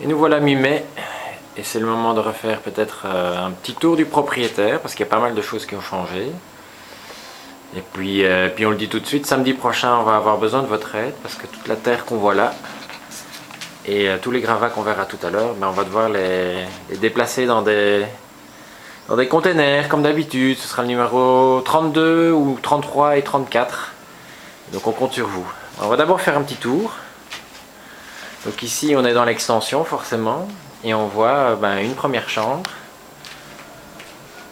Et nous voilà mi-mai et c'est le moment de refaire peut-être un petit tour du propriétaire parce qu'il y a pas mal de choses qui ont changé. Et puis on le dit tout de suite, samedi prochain on va avoir besoin de votre aide parce que toute la terre qu'on voit là et tous les gravats qu'on verra tout à l'heure, on va devoir les déplacer dans des containers comme d'habitude. Ce sera le numéro 32 ou 33 et 34. Donc on compte sur vous. On va d'abord faire un petit tour. Donc ici on est dans l'extension forcément et on voit une première chambre.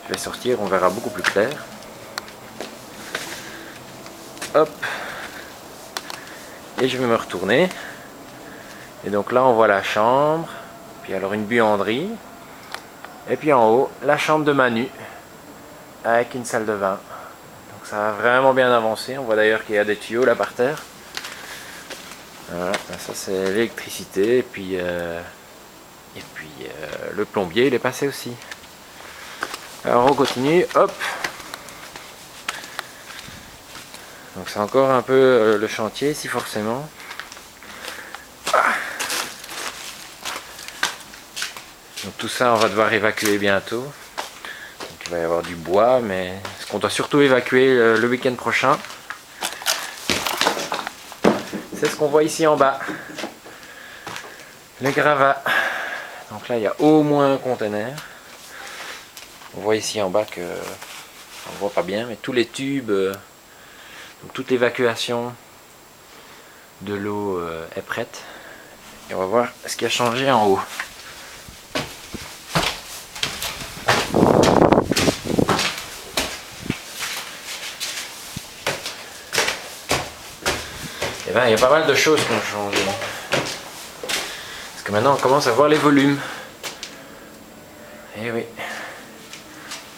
Je vais sortir, on verra beaucoup plus clair. Hop. Et je vais me retourner. Et donc là on voit la chambre, puis alors une buanderie. Et puis en haut, la chambre de Manu avec une salle de bain. Donc ça a vraiment bien avancé. On voit d'ailleurs qu'il y a des tuyaux là par terre. Voilà, ça c'est l'électricité et puis le plombier il est passé aussi. Alors on continue, hop. Donc c'est encore un peu le chantier ici forcément. Donc tout ça on va devoir évacuer bientôt. Donc il va y avoir du bois, mais ce qu'on doit surtout évacuer le week-end prochain, c'est ce qu'on voit ici en bas. Les gravats. Donc là il y a au moins un conteneur. On voit ici en bas que on ne voit pas bien, mais tous les tubes, donc toute l'évacuation de l'eau est prête. Et on va voir ce qui a changé en haut. Et il y a pas mal de choses qui ont changé. Parce que maintenant on commence à voir les volumes. Et oui.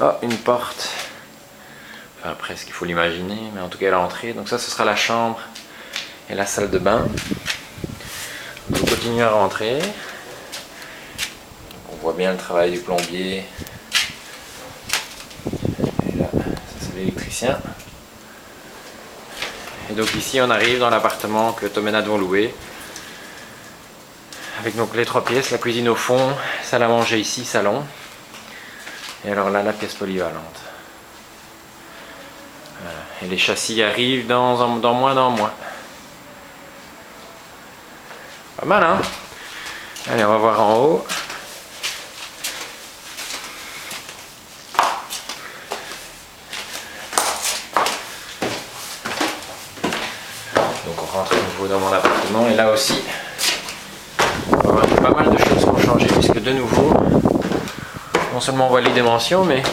Oh, une porte. Enfin presque, il faut l'imaginer, mais en tout cas l'entrée. Donc ça ce sera la chambre et la salle de bain. On continue à rentrer. Donc, on voit bien le travail du plombier. Et là, ça c'est l'électricien. Et donc ici on arrive dans l'appartement que Tom et Nat vont louer. Avec donc les 3 pièces, la cuisine au fond, salle à manger ici, salon. Et alors là la pièce polyvalente. Voilà. Et les châssis arrivent dans moins d'un mois. Pas mal hein. Allez on va voir en haut. Rentre à nouveau dans mon appartement et là aussi on va voir pas mal de choses qui ont changé puisque de nouveau non seulement on voit les dimensions mais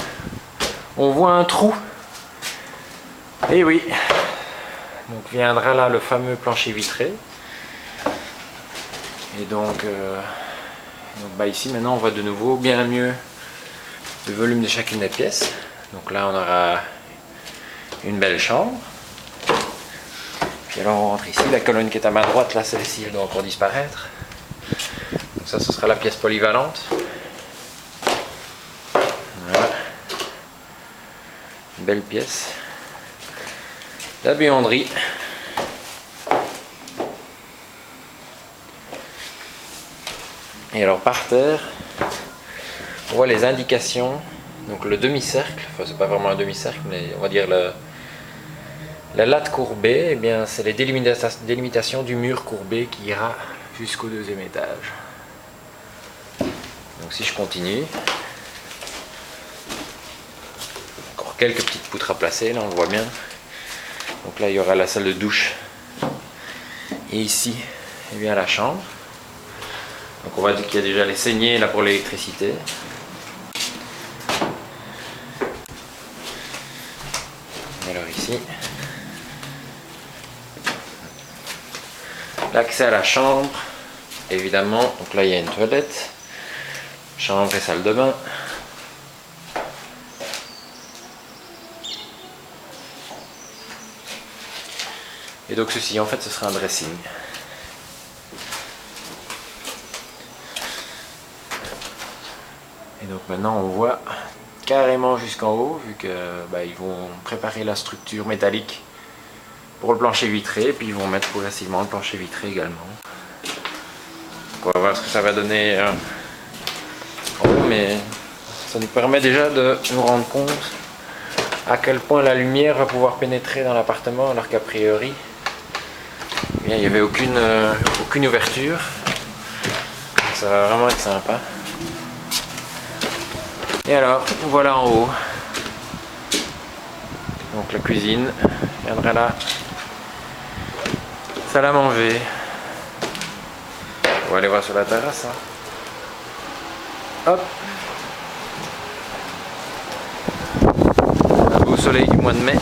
on voit un trou. Et oui, donc viendra là le fameux plancher vitré et donc ici maintenant on voit de nouveau bien mieux le volume de chacune des pièces. Donc là on aura une belle chambre. Et alors on rentre ici, la colonne qui est à ma droite, là celle-ci elle doit encore disparaître. Donc ça ce sera la pièce polyvalente. Voilà. Une belle pièce. La buanderie. Et alors par terre, on voit les indications. Donc le demi-cercle, enfin c'est pas vraiment un demi-cercle, mais on va dire la latte courbée, eh bien, c'est les délimitations du mur courbé qui ira jusqu'au 2e étage. Donc si je continue, encore quelques petites poutres à placer, là on le voit bien. Donc là il y aura la salle de douche et ici eh bien, la chambre. Donc on voit qu'il y a déjà les saignées là pour l'électricité. Alors ici, l'accès à la chambre, évidemment. Donc là il y a une toilette, chambre et salle de bain. Et donc ceci en fait ce sera un dressing. Et donc maintenant on voit carrément jusqu'en haut vu que ils vont préparer la structure métallique pour le plancher vitré et puis ils vont mettre progressivement le plancher vitré également. On va voir ce que ça va donner en haut, mais ça nous permet déjà de nous rendre compte à quel point la lumière va pouvoir pénétrer dans l'appartement, alors qu'a priori il n'y avait aucune ouverture. Ça va vraiment être sympa. Et alors, voilà en haut. Donc la cuisine viendra là. Salle à manger. On va aller voir sur la terrasse. Hop. Un beau soleil du mois de mai.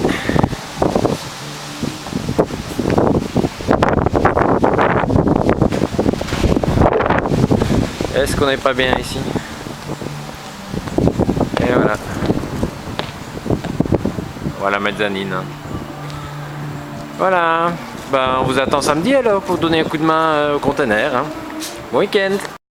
Est-ce qu'on n'est pas bien ici? Et voilà. Voilà la mezzanine. Voilà. Ben, on vous attend samedi alors pour donner un coup de main au conteneur. Bon week-end.